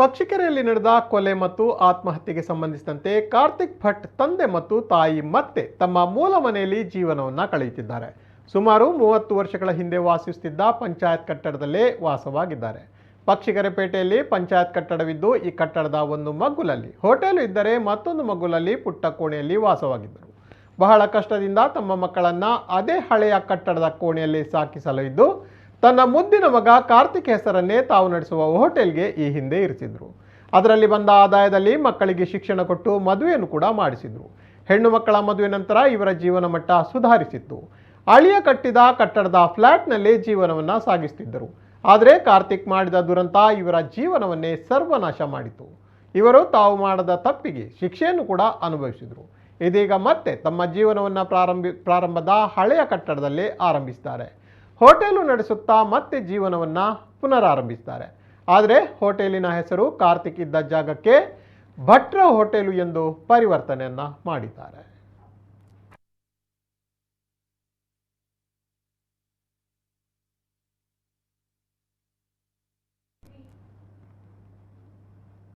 ಪಕ್ಷಿಕೆರೆಯಲ್ಲಿ ನಡೆದ ಕೊಲೆ ಮತ್ತು ಆತ್ಮಹತ್ಯೆಗೆ ಸಂಬಂಧಿಸಿದಂತೆ ಕಾರ್ತಿಕ್ ಭಟ್ ತಂದೆ ಮತ್ತು ತಾಯಿ ಮತ್ತೆ ತಮ್ಮ ಮೂಲ ಮನೆಯಲ್ಲಿ ಜೀವನವನ್ನು ಕಳೆಯುತ್ತಿದ್ದಾರೆ. ಸುಮಾರು 30 ವರ್ಷಗಳ ಹಿಂದೆ ವಾಸಿಸುತ್ತಿದ್ದ ಪಂಚಾಯತ್ ಕಟ್ಟಡದಲ್ಲೇ ವಾಸವಾಗಿದ್ದಾರೆ. ಪಕ್ಷಿಕೆರೆ ಪೇಟೆಯಲ್ಲಿ ಪಂಚಾಯತ್ ಕಟ್ಟಡವಿದ್ದು ಈ ಕಟ್ಟಡದ ಒಂದು ಮಗ್ಗುಲಲ್ಲಿ ಹೋಟೆಲ್ ಇದ್ದರೆ ಮತ್ತೊಂದು ಮಗ್ಗುಲಲ್ಲಿ ಪುಟ್ಟ ಕೋಣೆಯಲ್ಲಿ ವಾಸವಾಗಿದ್ದರು. ಬಹಳ ಕಷ್ಟದಿಂದ ತಮ್ಮ ಮಕ್ಕಳನ್ನ ಅದೇ ಹಳೆಯ ಕಟ್ಟಡದ ಕೋಣೆಯಲ್ಲಿ ಸಾಕಿಸಲಿದ್ದು ತನ್ನ ಮುದ್ದಿನ ಮಗ ಕಾರ್ತಿಕ್ ಹೆಸರನ್ನೇ ತಾವು ನಡೆಸುವ ಹೋಟೆಲ್ಗೆ ಈ ಹಿಂದೆ ಇರಿಸಿದ್ರು. ಅದರಲ್ಲಿ ಬಂದ ಆದಾಯದಲ್ಲಿ ಮಕ್ಕಳಿಗೆ ಶಿಕ್ಷಣ ಕೊಟ್ಟು ಮದುವೆಯನ್ನು ಕೂಡ ಮಾಡಿಸಿದ್ರು. ಹೆಣ್ಣು ಮಕ್ಕಳ ಮದುವೆ ನಂತರ ಇವರ ಜೀವನ ಮಟ್ಟ ಸುಧಾರಿಸಿತ್ತು. ಅಳಿಯ ಕಟ್ಟಿದ ಕಟ್ಟಡದ ಫ್ಲ್ಯಾಟ್ನಲ್ಲಿ ಜೀವನವನ್ನು ಸಾಗಿಸುತ್ತಿದ್ದರು. ಆದರೆ ಕಾರ್ತಿಕ್ ಮಾಡಿದ ದುರಂತ ಇವರ ಜೀವನವನ್ನೇ ಸರ್ವನಾಶ ಮಾಡಿತು. ಇವರು ತಾವು ಮಾಡದ ತಪ್ಪಿಗೆ ಶಿಕ್ಷೆಯನ್ನು ಕೂಡ ಅನುಭವಿಸಿದರು. ಇದೀಗ ಮತ್ತೆ ತಮ್ಮ ಜೀವನವನ್ನು ಪ್ರಾರಂಭದ ಹಳೆಯ ಕಟ್ಟಡದಲ್ಲೇ ಆರಂಭಿಸಿದ್ದಾರೆ. ಹೋಟೆಲು ನಡೆಸುತ್ತಾ ಮತ್ತೆ ಜೀವನವನ್ನು ಪುನರಾರಂಭಿಸ್ತಾರೆ. ಆದರೆ ಹೋಟೆಲಿನ ಹೆಸರು ಕಾರ್ತಿಕ್ ಇದ್ದ ಜಾಗಕ್ಕೆ ಭಟ್ರ ಹೋಟೆಲು ಎಂದು ಪರಿವರ್ತನೆಯನ್ನು ಮಾಡಿದ್ದಾರೆ.